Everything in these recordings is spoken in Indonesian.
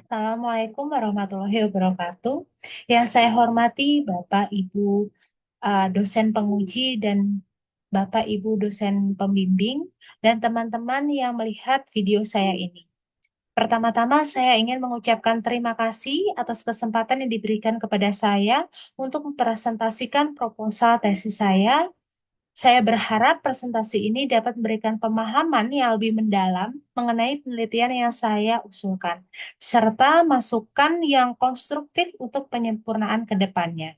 Assalamualaikum warahmatullahi wabarakatuh. Yang saya hormati Bapak Ibu dosen penguji dan Bapak Ibu dosen pembimbing dan teman-teman yang melihat video saya ini. Pertama-tama saya ingin mengucapkan terima kasih atas kesempatan yang diberikan kepada saya untuk mempresentasikan proposal tesis saya. Saya berharap presentasi ini dapat memberikan pemahaman yang lebih mendalam mengenai penelitian yang saya usulkan, serta masukan yang konstruktif untuk penyempurnaan ke depannya.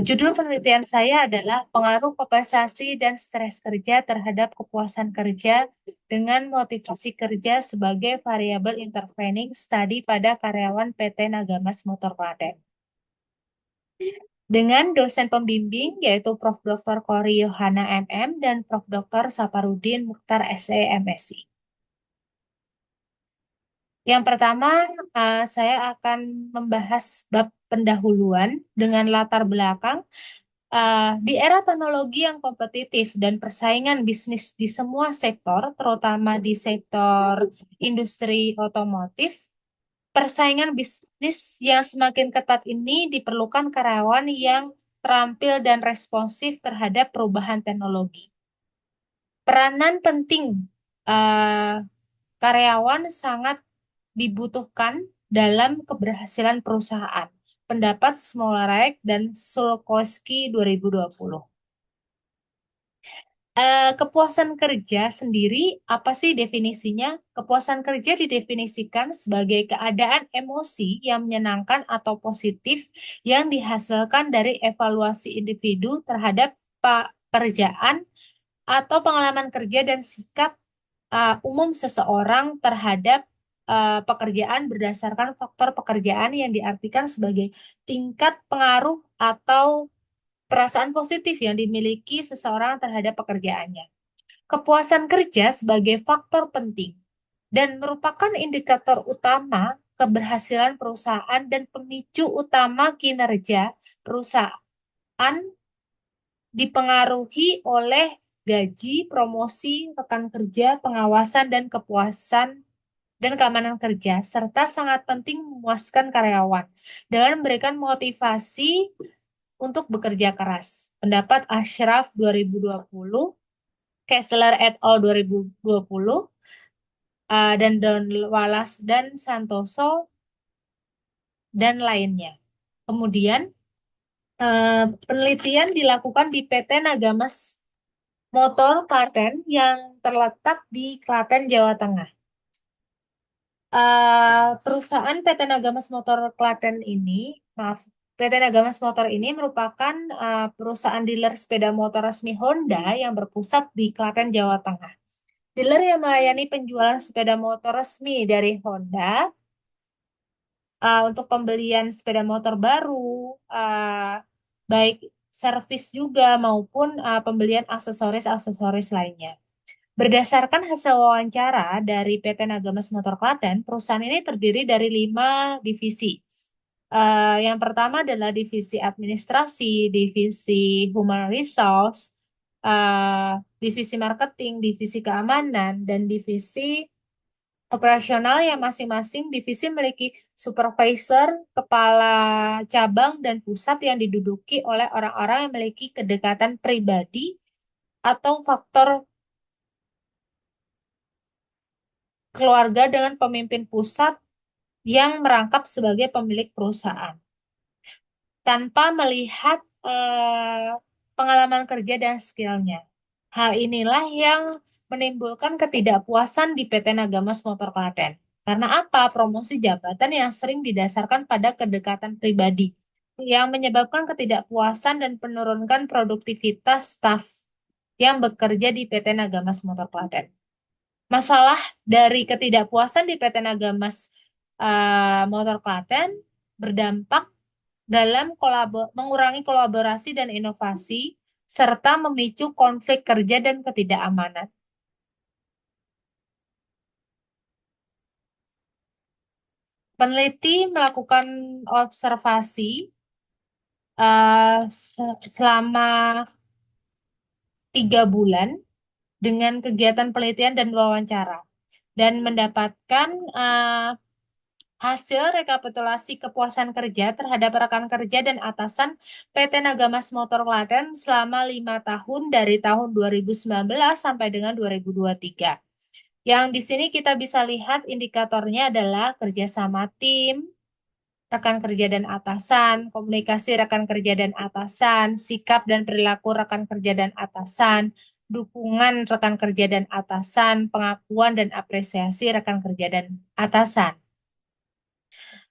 Judul penelitian saya adalah pengaruh kompensasi dan stres kerja terhadap kepuasan kerja dengan motivasi kerja sebagai variabel intervening study pada karyawan PT Nagamas Motor Klaten. Dengan dosen pembimbing yaitu Prof. Dr. Kori Yohana MM dan Prof. Dr. Saparudin Mukhtar SE MSI. Yang pertama, saya akan membahas bab pendahuluan dengan latar belakang di era teknologi yang kompetitif dan persaingan bisnis di semua sektor, terutama di sektor industri otomotif. Persaingan bisnis yang semakin ketat ini diperlukan karyawan yang terampil dan responsif terhadap perubahan teknologi. Peranan penting eh, karyawan sangat dibutuhkan dalam keberhasilan perusahaan. Pendapat Smolarek dan Sulkowski 2020. Kepuasan kerja sendiri, apa sih definisinya? Kepuasan kerja didefinisikan sebagai keadaan emosi yang menyenangkan atau positif yang dihasilkan dari evaluasi individu terhadap pekerjaan atau pengalaman kerja dan sikap umum seseorang terhadap pekerjaan berdasarkan faktor pekerjaan yang diartikan sebagai tingkat pengaruh atau perasaan positif yang dimiliki seseorang terhadap pekerjaannya. Kepuasan kerja sebagai faktor penting dan merupakan indikator utama keberhasilan perusahaan dan pemicu utama kinerja perusahaan dipengaruhi oleh gaji, promosi, rekan kerja, pengawasan, dan kepuasan dan keamanan kerja, serta sangat penting memuaskan karyawan dengan memberikan motivasi untuk bekerja keras. Pendapat Ashraf 2020, Kessler et al. 2020, dan Don Wallace dan Santoso, dan lainnya. Kemudian, penelitian dilakukan di PT Nagamas Motor Klaten yang terletak di Klaten, Jawa Tengah. Perusahaan PT Nagamas Motor Klaten ini, maaf, PT Nagamas Motor ini merupakan perusahaan dealer sepeda motor resmi Honda yang berpusat di Klaten, Jawa Tengah. Dealer yang melayani penjualan sepeda motor resmi dari Honda untuk pembelian sepeda motor baru, baik servis juga maupun pembelian aksesoris-aksesoris lainnya. Berdasarkan hasil wawancara dari PT Nagamas Motor Klaten, perusahaan ini terdiri dari 5 divisi. Yang pertama adalah divisi administrasi, divisi human resource, divisi marketing, divisi keamanan, dan divisi operasional yang masing-masing divisi memiliki supervisor, kepala cabang, dan pusat yang diduduki oleh orang-orang yang memiliki kedekatan pribadi atau faktor keluarga dengan pemimpin pusat yang merangkap sebagai pemilik perusahaan tanpa melihat pengalaman kerja dan skillnya. Hal inilah yang menimbulkan ketidakpuasan di PT Nagamas Motor Klaten. Karena apa? Promosi jabatan yang sering didasarkan pada kedekatan pribadi yang menyebabkan ketidakpuasan dan penurunkan produktivitas staf yang bekerja di PT Nagamas Motor Klaten. Masalah dari ketidakpuasan di PT Nagamas Motor Klaten berdampak dalam mengurangi kolaborasi dan inovasi, serta memicu konflik kerja dan ketidakamanan. Peneliti melakukan observasi selama 3 bulan dengan kegiatan penelitian dan wawancara, dan mendapatkan Hasil rekapitulasi kepuasan kerja terhadap rekan kerja dan atasan PT Nagamas Motor Klaten selama 5 tahun dari tahun 2019 sampai dengan 2023. Yang di sini kita bisa lihat indikatornya adalah kerjasama tim, rekan kerja dan atasan, komunikasi rekan kerja dan atasan, sikap dan perilaku rekan kerja dan atasan, dukungan rekan kerja dan atasan, pengakuan dan apresiasi rekan kerja dan atasan.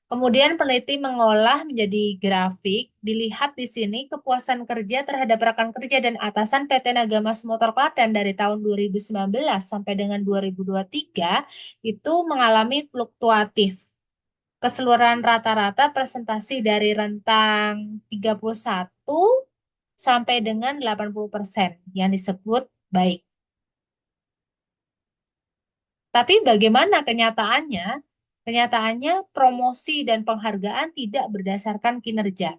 Kemudian peneliti mengolah menjadi grafik. Dilihat di sini kepuasan kerja terhadap rekan kerja dan atasan PT Nagamas Motor Klaten dari tahun 2019 sampai dengan 2023 itu mengalami fluktuatif. Keseluruhan rata-rata presentasi dari rentang 31 sampai dengan 80% yang disebut baik. Tapi bagaimana kenyataannya? Kenyataannya promosi dan penghargaan tidak berdasarkan kinerja.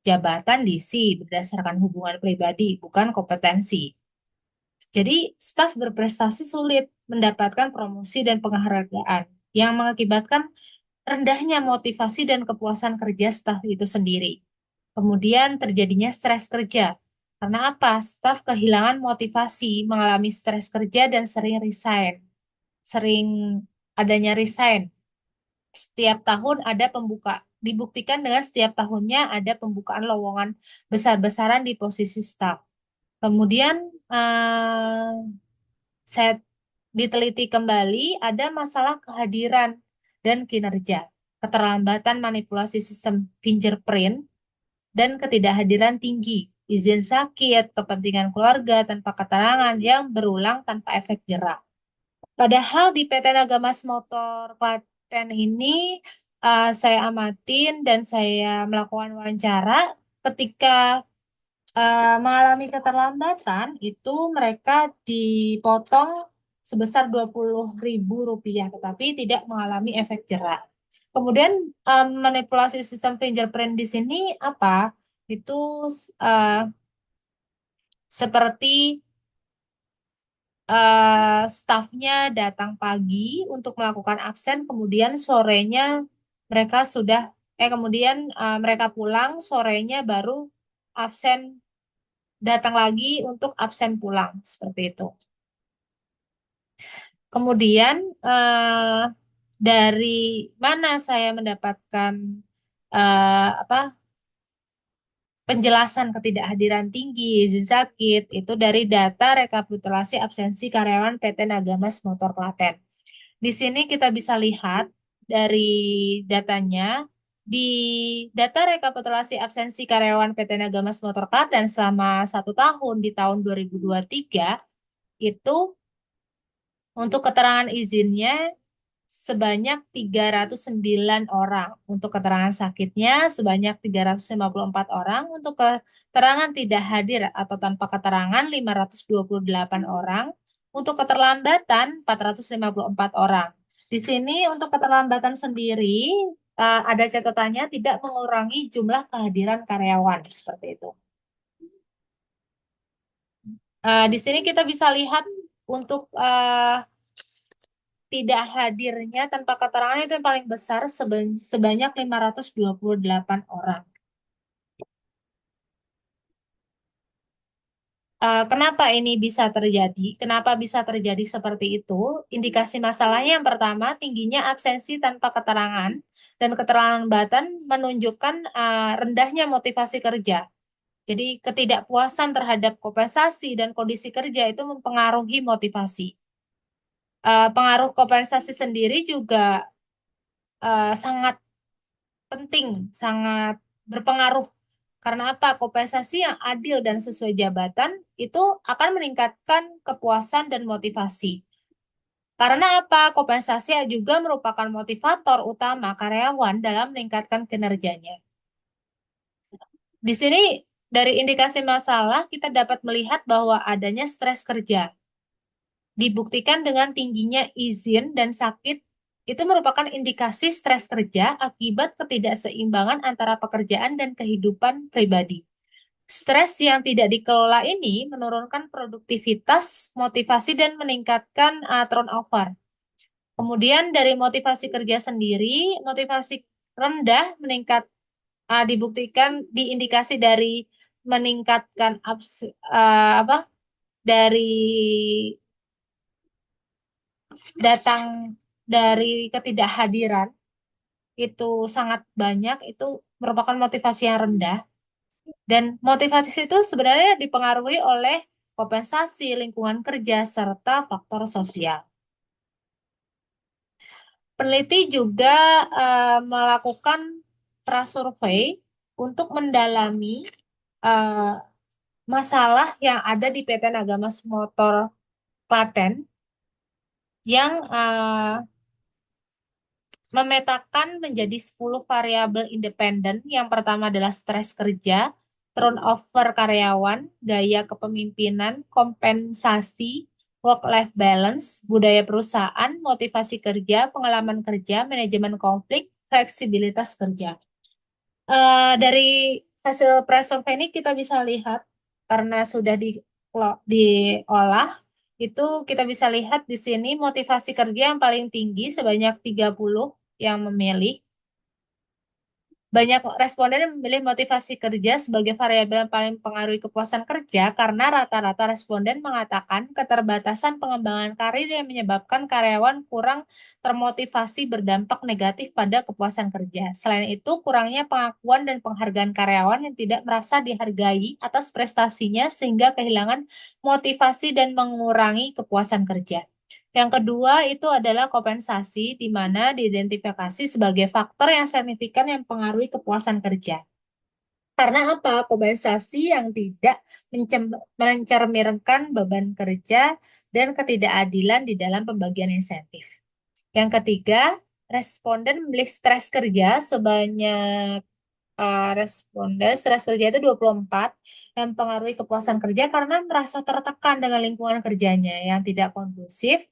Jabatan diisi berdasarkan hubungan pribadi, bukan kompetensi. Jadi, staf berprestasi sulit mendapatkan promosi dan penghargaan yang mengakibatkan rendahnya motivasi dan kepuasan kerja staf itu sendiri. Kemudian terjadinya stres kerja. Karena apa? Staf kehilangan motivasi, mengalami stres kerja dan sering resign. Sering adanya resign. Setiap tahun ada dibuktikan dengan setiap tahunnya ada pembukaan lowongan besar-besaran di posisi staf. Kemudian eh, saya diteliti kembali ada masalah kehadiran dan kinerja, keterlambatan manipulasi sistem fingerprint, dan ketidakhadiran tinggi, izin sakit, kepentingan keluarga tanpa keterangan yang berulang tanpa efek jerak. Padahal di PT Nagamas Motor Klaten ini saya amatin dan saya melakukan wawancara ketika mengalami keterlambatan itu mereka dipotong sebesar Rp20.000, tetapi tidak mengalami efek jerak. Kemudian manipulasi sistem fingerprint di sini apa? Itu uh, seperti stafnya datang pagi untuk melakukan absen, kemudian sorenya mereka sudah, kemudian mereka pulang, sorenya baru absen, datang lagi untuk absen pulang, seperti itu. Kemudian dari mana saya mendapatkan apa penjelasan ketidakhadiran tinggi, izin sakit, itu dari data rekapitulasi absensi karyawan PT Nagamas Motor Klaten. Di sini kita bisa lihat dari datanya, di data rekapitulasi absensi karyawan PT Nagamas Motor Klaten selama 1 tahun di tahun 2023, itu untuk keterangan izinnya sebanyak 309 orang. Untuk keterangan sakitnya sebanyak 354 orang. Untuk keterangan tidak hadir atau tanpa keterangan 528 orang. Untuk keterlambatan 454 orang. Di sini untuk keterlambatan sendiri ada catatannya tidak mengurangi jumlah kehadiran karyawan seperti itu. Di sini kita bisa lihat untuk tidak hadirnya tanpa keterangan itu yang paling besar sebanyak 528 orang. Kenapa ini bisa terjadi? Kenapa bisa terjadi seperti itu? Indikasi masalahnya yang pertama, tingginya absensi tanpa keterangan dan keterlambatan menunjukkan rendahnya motivasi kerja. Jadi ketidakpuasan terhadap kompensasi dan kondisi kerja itu mempengaruhi motivasi. Pengaruh kompensasi sendiri juga sangat penting, sangat berpengaruh. Karena apa? Kompensasi yang adil dan sesuai jabatan itu akan meningkatkan kepuasan dan motivasi. Karena apa? Kompensasi juga merupakan motivator utama karyawan dalam meningkatkan kinerjanya. Di sini dari indikasi masalah kita dapat melihat bahwa adanya stres kerja. Dibuktikan dengan tingginya izin dan sakit itu merupakan indikasi stres kerja akibat ketidakseimbangan antara pekerjaan dan kehidupan pribadi. Stres yang tidak dikelola ini menurunkan produktivitas, motivasi, dan meningkatkan turnover. Kemudian dari motivasi kerja sendiri, motivasi rendah meningkat dibuktikan diindikasi dari meningkatkan apa dari datang dari ketidakhadiran itu sangat banyak, itu merupakan motivasi yang rendah. Dan motivasi itu sebenarnya dipengaruhi oleh kompensasi, lingkungan kerja, serta faktor sosial. Peneliti juga melakukan prasurvei untuk mendalami eh, masalah yang ada di PTN Agama Motor Klaten yang memetakan menjadi 10 variabel independen. Yang pertama adalah stres kerja, turnover karyawan, gaya kepemimpinan, kompensasi, work-life balance, budaya perusahaan, motivasi kerja, pengalaman kerja, manajemen konflik, fleksibilitas kerja. Dari hasil pre-survey ini kita bisa lihat karena sudah diolah itu kita bisa lihat di sini motivasi kerja yang paling tinggi sebanyak 30 yang memilih. Banyak responden yang memilih motivasi kerja sebagai variabel yang paling mempengaruhi kepuasan kerja karena rata-rata responden mengatakan keterbatasan pengembangan karir yang menyebabkan karyawan kurang termotivasi berdampak negatif pada kepuasan kerja. Selain itu, kurangnya pengakuan dan penghargaan karyawan yang tidak merasa dihargai atas prestasinya sehingga kehilangan motivasi dan mengurangi kepuasan kerja. Yang kedua itu adalah kompensasi, di mana diidentifikasi sebagai faktor yang signifikan yang mempengaruhi kepuasan kerja. Karena apa? Kompensasi yang tidak mencerminkan beban kerja dan ketidakadilan di dalam pembagian insentif. Yang ketiga, responden memilih stres kerja sebanyak responden stres kerja itu 24 yang mempengaruhi kepuasan kerja karena merasa tertekan dengan lingkungan kerjanya yang tidak kondusif,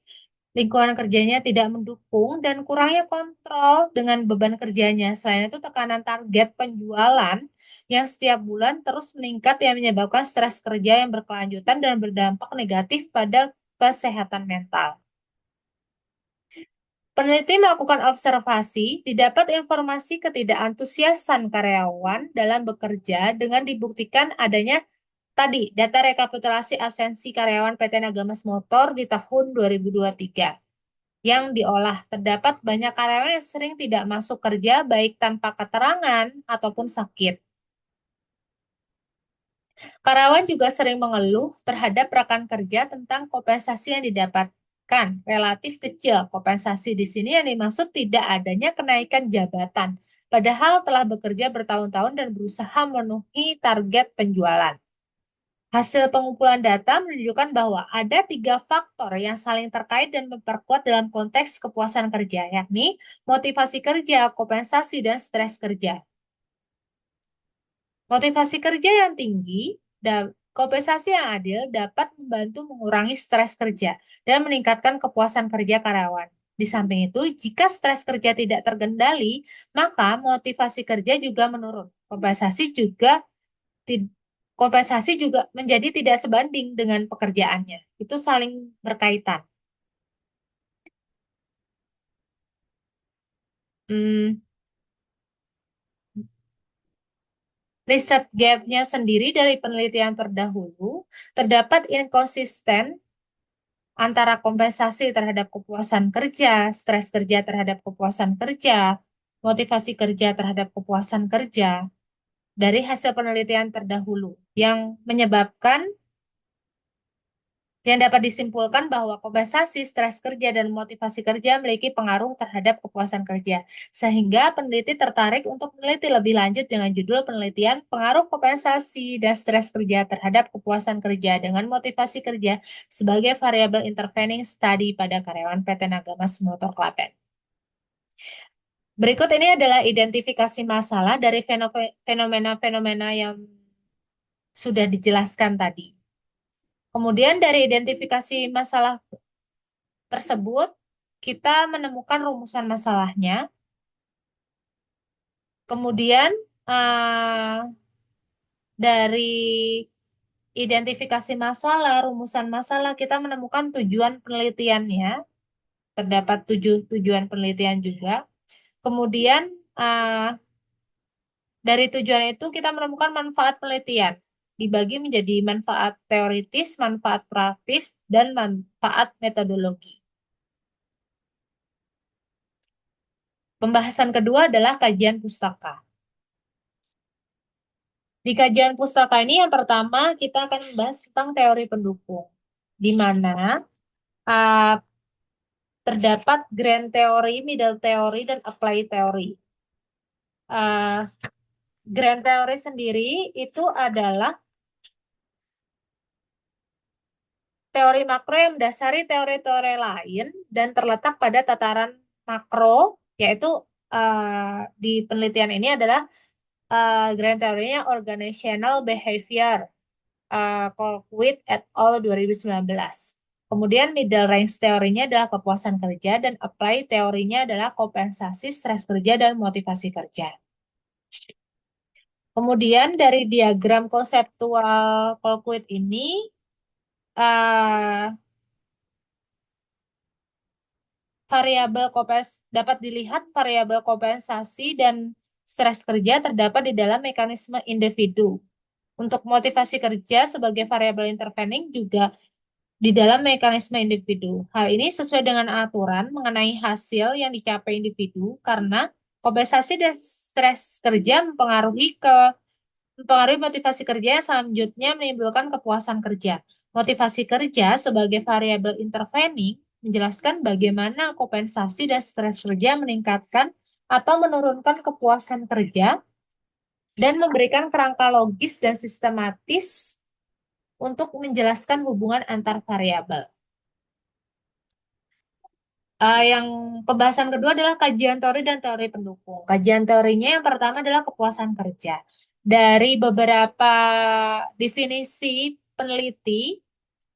lingkungan kerjanya tidak mendukung, dan kurangnya kontrol dengan beban kerjanya. Selain itu, tekanan target penjualan yang setiap bulan terus meningkat yang menyebabkan stres kerja yang berkelanjutan dan berdampak negatif pada kesehatan mental. Peneliti melakukan observasi, didapat informasi ketidakantusiasan karyawan dalam bekerja dengan dibuktikan adanya tadi data rekapitulasi absensi karyawan PT Nagamas Motor di tahun 2023 yang diolah. Terdapat banyak karyawan yang sering tidak masuk kerja baik tanpa keterangan ataupun sakit. Karyawan juga sering mengeluh terhadap rekan kerja tentang kompensasi yang didapatkan. Relatif kecil kompensasi di sini yang dimaksud tidak adanya kenaikan jabatan, padahal telah bekerja bertahun-tahun dan berusaha memenuhi target penjualan. Hasil pengumpulan data menunjukkan bahwa ada 3 faktor yang saling terkait dan memperkuat dalam konteks kepuasan kerja, yakni motivasi kerja, kompensasi, dan stres kerja. Motivasi kerja yang tinggi dan kompensasi yang adil dapat membantu mengurangi stres kerja dan meningkatkan kepuasan kerja karyawan. Di samping itu, jika stres kerja tidak terkendali, maka motivasi kerja juga menurun. Tid- Kompensasi juga menjadi tidak sebanding dengan pekerjaannya. Itu saling berkaitan. Hmm, Riset gap-nya sendiri dari penelitian terdahulu terdapat inkonsisten antara kompensasi terhadap kepuasan kerja, stres kerja terhadap kepuasan kerja, motivasi kerja terhadap kepuasan kerja dari hasil penelitian terdahulu yang menyebabkan yang dapat disimpulkan bahwa kompensasi, stres kerja, dan motivasi kerja memiliki pengaruh terhadap kepuasan kerja. Sehingga peneliti tertarik untuk meneliti lebih lanjut dengan judul penelitian pengaruh kompensasi dan stres kerja terhadap kepuasan kerja dengan motivasi kerja sebagai variabel intervening study pada karyawan PT Nagamas Motor Klaten. Berikut ini adalah identifikasi masalah dari fenomena-fenomena yang sudah dijelaskan tadi. Kemudian dari identifikasi masalah tersebut, kita menemukan rumusan masalahnya. Kemudian dari identifikasi masalah, rumusan masalah, kita menemukan tujuan penelitiannya. terdapat 7 tujuan penelitian juga. Kemudian dari tujuan itu kita menemukan manfaat penelitian. Dibagi menjadi manfaat teoritis, manfaat praktis, dan manfaat metodologi. Pembahasan kedua adalah kajian pustaka. Di kajian pustaka ini yang pertama kita akan membahas tentang teori pendukung, di mana uh, terdapat grand theory, middle theory, dan apply theory. Uh, grand theory sendiri itu adalah teori makro yang mendasari teori-teori lain dan terletak pada tataran makro, yaitu di penelitian ini adalah grand teorinya organizational behavior, Colquitt et al. 2019. Kemudian middle range teorinya adalah kepuasan kerja dan apply teorinya adalah kompensasi stres kerja dan motivasi kerja. Kemudian dari diagram konseptual Colquitt ini uh, dapat dilihat variabel kompensasi dan stres kerja terdapat di dalam mekanisme individu. Untuk motivasi kerja sebagai variabel intervening juga di dalam mekanisme individu. Hal ini sesuai dengan aturan mengenai hasil yang dicapai individu karena kompensasi dan stres kerja mempengaruhi motivasi kerja yang selanjutnya menimbulkan kepuasan kerja. Motivasi kerja sebagai variabel intervening menjelaskan bagaimana kompensasi dan stres kerja meningkatkan atau menurunkan kepuasan kerja dan memberikan kerangka logis dan sistematis untuk menjelaskan hubungan antar variabel. Yang pembahasan kedua adalah kajian teori dan teori pendukung. Kajian teorinya yang pertama adalah kepuasan kerja. Dari beberapa definisi peneliti,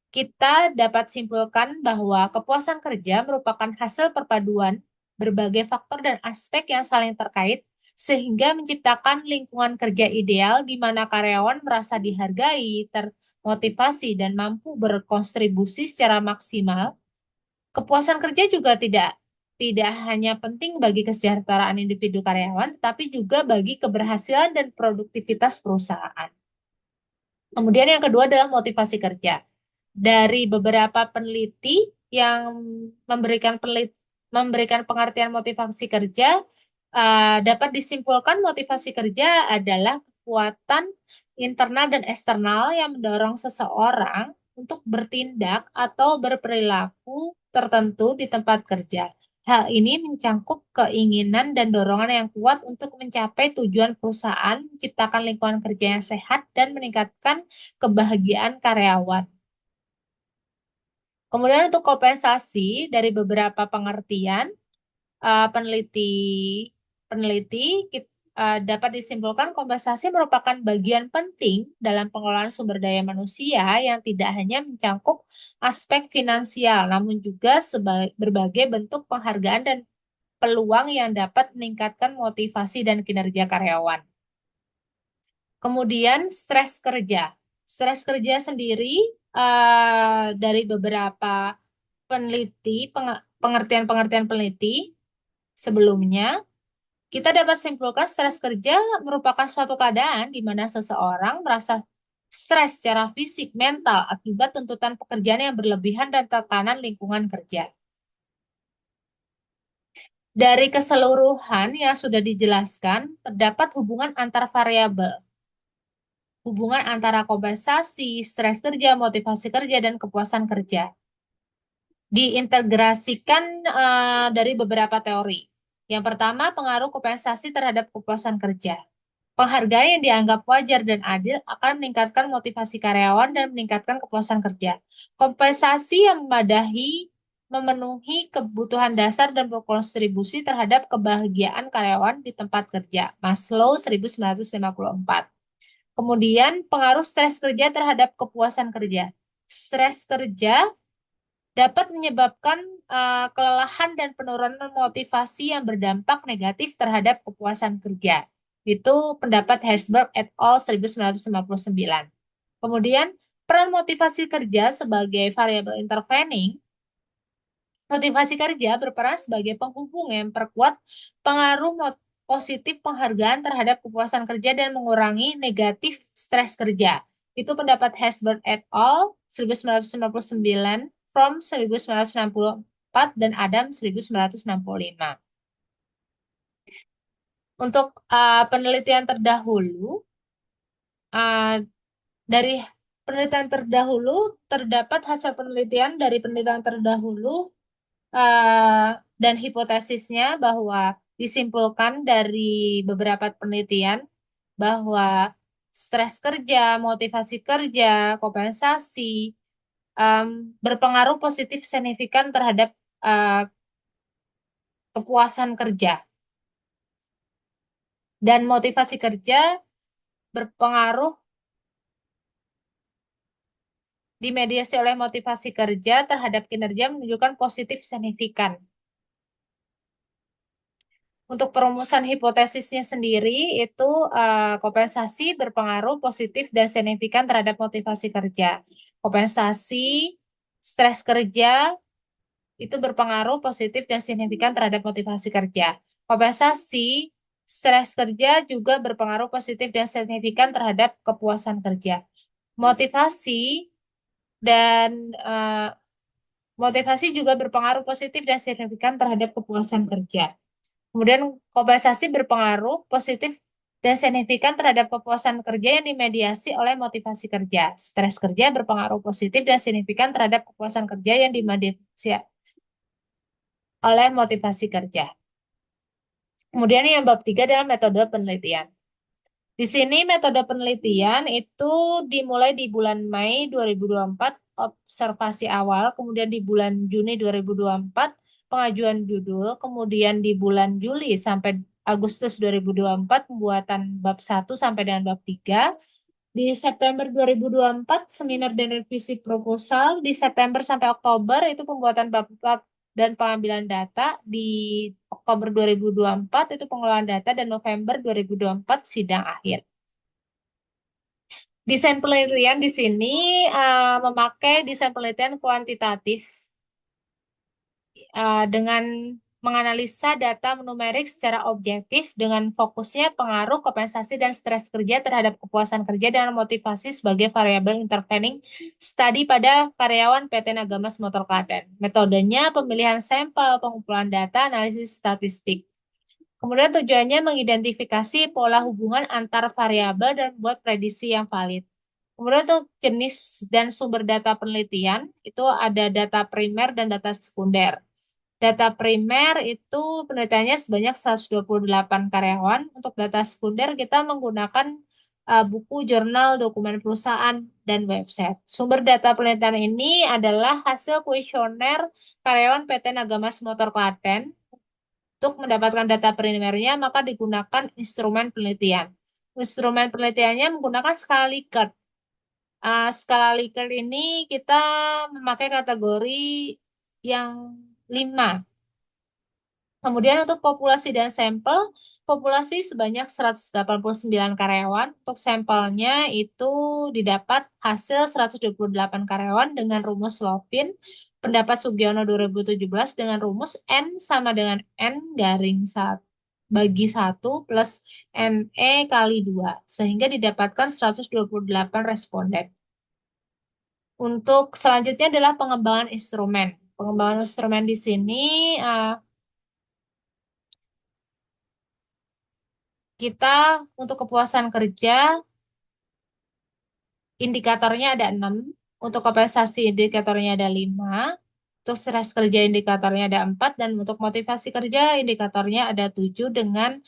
kita dapat simpulkan bahwa kepuasan kerja merupakan hasil perpaduan berbagai faktor dan aspek yang saling terkait sehingga menciptakan lingkungan kerja ideal di mana karyawan merasa dihargai, termotivasi, dan mampu berkontribusi secara maksimal. Kepuasan kerja juga tidak hanya penting bagi kesejahteraan individu karyawan, tetapi juga bagi keberhasilan dan produktivitas perusahaan. Kemudian yang kedua adalah motivasi kerja. Dari beberapa peneliti yang memberikan pengertian motivasi kerja, dapat disimpulkan motivasi kerja adalah kekuatan internal dan eksternal yang mendorong seseorang untuk bertindak atau berperilaku tertentu di tempat kerja. Hal ini mencangkup keinginan dan dorongan yang kuat untuk mencapai tujuan perusahaan, menciptakan lingkungan kerja yang sehat, dan meningkatkan kebahagiaan karyawan. Kemudian untuk kompensasi dari beberapa pengertian peneliti dapat disimpulkan kompensasi merupakan bagian penting dalam pengelolaan sumber daya manusia yang tidak hanya mencangkup aspek finansial, namun juga berbagai bentuk penghargaan dan peluang yang dapat meningkatkan motivasi dan kinerja karyawan. Kemudian stres kerja. Stres kerja sendiri dari beberapa pengertian-pengertian peneliti sebelumnya, kita dapat simpulkan stres kerja merupakan suatu keadaan di mana seseorang merasa stres secara fisik, mental, akibat tuntutan pekerjaan yang berlebihan dan tekanan lingkungan kerja. Dari keseluruhan yang sudah dijelaskan, terdapat hubungan antar variabel. Hubungan antara kompensasi, stres kerja, motivasi kerja, dan kepuasan kerja. Diintegrasikan dari beberapa teori. Yang pertama, pengaruh kompensasi terhadap kepuasan kerja. Penghargaan yang dianggap wajar dan adil akan meningkatkan motivasi karyawan dan meningkatkan kepuasan kerja. Kompensasi yang memenuhi kebutuhan dasar dan berkontribusi terhadap kebahagiaan karyawan di tempat kerja. Maslow 1954. Kemudian pengaruh stres kerja terhadap kepuasan kerja. Stres kerja dapat menyebabkan kelelahan dan penurunan motivasi yang berdampak negatif terhadap kepuasan kerja. Itu pendapat Herzberg et al. 1959. Kemudian, peran motivasi kerja sebagai variabel intervening Motivasi kerja berperan sebagai penghubung yang memperkuat pengaruh positif penghargaan terhadap kepuasan kerja dan mengurangi negatif stres kerja. Itu pendapat Hesberg et al. 1959, from 1964, dan Adam 1965. Untuk penelitian terdahulu, uh, dari penelitian terdahulu terdapat hasil penelitian dari penelitian terdahulu dan hipotesisnya bahwa disimpulkan dari beberapa penelitian bahwa stres kerja, motivasi kerja, kompensasi berpengaruh positif signifikan terhadap uh, kepuasan kerja, dan motivasi kerja berpengaruh dimediasi oleh motivasi kerja terhadap kinerja menunjukkan positif signifikan. Untuk perumusan hipotesisnya sendiri itu kompensasi berpengaruh positif dan signifikan terhadap motivasi kerja. Kompensasi stres kerja itu berpengaruh positif dan signifikan terhadap motivasi kerja. Kompensasi stres kerja juga berpengaruh positif dan signifikan terhadap kepuasan kerja. Motivasi dan motivasi juga berpengaruh positif dan signifikan terhadap kepuasan kerja. Kemudian kompensasi berpengaruh positif dan signifikan terhadap kepuasan kerja yang dimediasi oleh motivasi kerja. Stres kerja berpengaruh positif dan signifikan terhadap kepuasan kerja yang dimediasi oleh motivasi kerja. Kemudian yang bab 3 adalah metode penelitian. Di sini metode penelitian itu dimulai di bulan Mei 2024, observasi awal, kemudian di bulan Juni 2024, pengajuan judul, kemudian di bulan Juli sampai Agustus 2024, pembuatan bab 1 sampai dengan bab 3. Di September 2024, seminar dan revisi proposal. Di September sampai Oktober, itu pembuatan bab-bab dan pengambilan data. Di Oktober 2024, itu pengelolaan data. Dan November 2024, sidang akhir. Desain penelitian di sini memakai desain penelitian kuantitatif dengan menganalisa data numerik secara objektif dengan fokusnya pengaruh kompensasi dan stres kerja terhadap kepuasan kerja dan motivasi sebagai variabel intervening studi pada karyawan PT Nagamas Motor Klaten. Metodenya pemilihan sampel, pengumpulan data, analisis statistik. Kemudian tujuannya mengidentifikasi pola hubungan antar variabel dan buat prediksi yang valid. Kemudian untuk jenis dan sumber data penelitian, itu ada data primer dan data sekunder. Data primer itu penelitiannya sebanyak 128 karyawan. Untuk data sekunder kita menggunakan buku, jurnal, dokumen perusahaan, dan website. Sumber data penelitian ini adalah hasil kuesioner karyawan PT Nagamas Motor Klaten. Untuk mendapatkan data primernya, maka digunakan instrumen penelitian. Instrumen penelitiannya menggunakan skala Likert. Skala Likert ini kita memakai kategori yang 5. Kemudian untuk populasi dan sampel, populasi sebanyak 189 karyawan. Untuk sampelnya itu didapat hasil 128 karyawan dengan rumus Lovin, pendapat Sugiono 2017 dengan rumus N sama dengan N garing 1 bagi 1 plus NE kali 2, sehingga didapatkan 128 responden. Untuk selanjutnya adalah pengembangan instrumen. Pengembangan instrumen di sini kita untuk kepuasan kerja indikatornya ada 6, untuk kompensasi indikatornya ada 5, untuk stres kerja indikatornya ada 4, dan untuk motivasi kerja indikatornya ada 7 dengan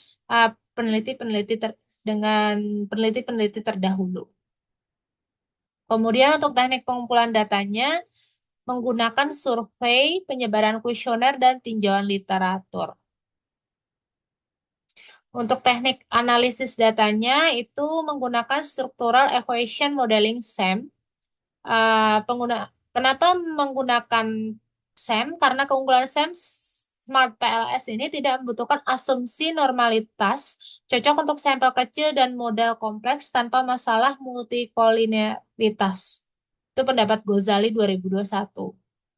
peneliti-peneliti dengan peneliti-peneliti terdahulu. Kemudian untuk teknik pengumpulan datanya menggunakan survei, penyebaran kuesioner, dan tinjauan literatur. Untuk teknik analisis datanya itu menggunakan structural equation modeling SEM. Kenapa menggunakan SEM? Karena keunggulan SEM Smart PLS ini tidak membutuhkan asumsi normalitas, cocok untuk sampel kecil dan model kompleks tanpa masalah multikolinearitas. Itu pendapat Ghazali 2021.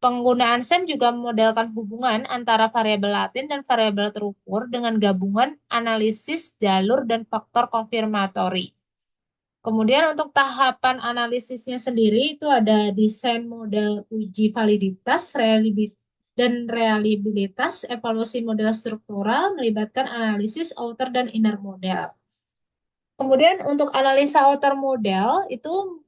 Penggunaan SEM juga memodelkan hubungan antara variabel latin dan variabel terukur dengan gabungan analisis jalur dan faktor konfirmatori. Kemudian untuk tahapan analisisnya sendiri itu ada desain model uji validitas, dan reliabilitas, evaluasi model struktural, melibatkan analisis outer dan inner model. Kemudian untuk analisa outer model itu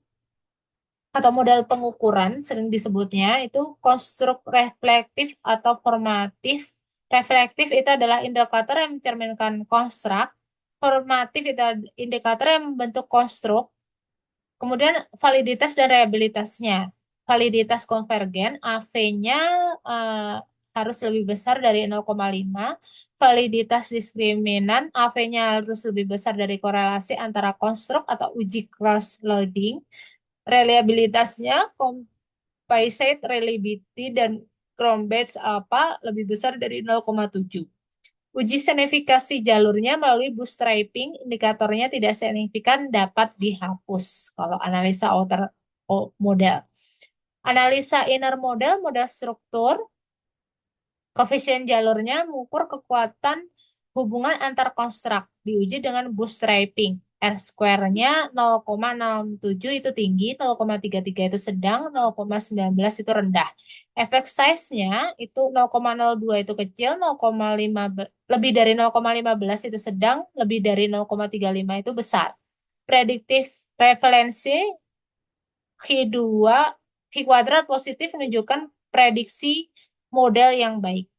atau model pengukuran sering disebutnya itu konstruk reflektif atau formatif. Reflektif itu adalah indikator yang mencerminkan konstruk. Formatif itu indikator yang membentuk konstruk. Kemudian validitas dan reliabilitasnya. Validitas konvergen, AV-nya harus lebih besar dari 0,5. Validitas diskriminan, AV-nya harus lebih besar dari korelasi antara konstruk atau uji cross-loading. Reliabilitasnya, composite reliability dan Cronbach's alpha lebih besar dari 0,7. Uji signifikasi jalurnya melalui bootstrapping, indikatornya tidak signifikan dapat dihapus kalau analisa outer model. Analisa inner model, model struktur, koefisien jalurnya mengukur kekuatan hubungan antar konstruk. Diuji dengan bootstrapping. R square-nya 0,67 itu tinggi, 0,33 itu sedang, 0,19 itu rendah. Effect size-nya itu 0,02 itu kecil, 0,5 lebih dari 0,15 itu sedang, lebih dari 0,35 itu besar. Predictive referensi Q2, Q kuadrat positif menunjukkan prediksi model yang baik.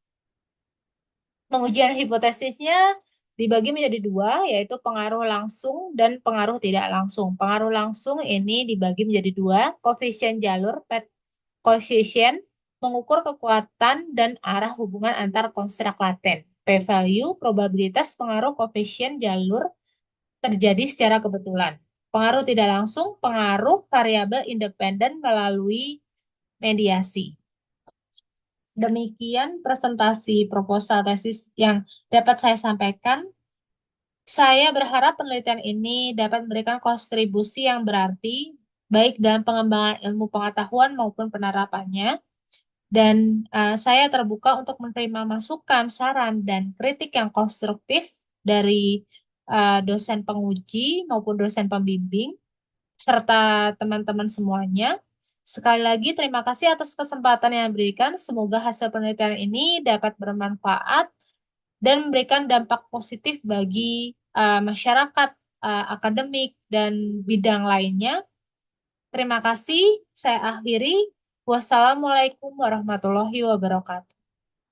Pengujian hipotesisnya dibagi menjadi dua, yaitu pengaruh langsung dan pengaruh tidak langsung. Pengaruh langsung ini dibagi menjadi dua, koefisien jalur, pet coefficient, mengukur kekuatan dan arah hubungan antar konstruk laten. P-value, probabilitas pengaruh koefisien jalur terjadi secara kebetulan. Pengaruh tidak langsung, pengaruh variabel independen melalui mediasi. Demikian presentasi proposal tesis yang dapat saya sampaikan. Saya berharap penelitian ini dapat memberikan kontribusi yang berarti, baik dalam pengembangan ilmu pengetahuan maupun penerapannya. Dan saya terbuka untuk menerima masukan, saran, dan kritik yang konstruktif dari dosen penguji maupun dosen pembimbing, serta teman-teman semuanya. Sekali lagi, terima kasih atas kesempatan yang diberikan. Semoga hasil penelitian ini dapat bermanfaat dan memberikan dampak positif bagi masyarakat, akademik, dan bidang lainnya. Terima kasih. Saya akhiri. Wassalamualaikum warahmatullahi wabarakatuh.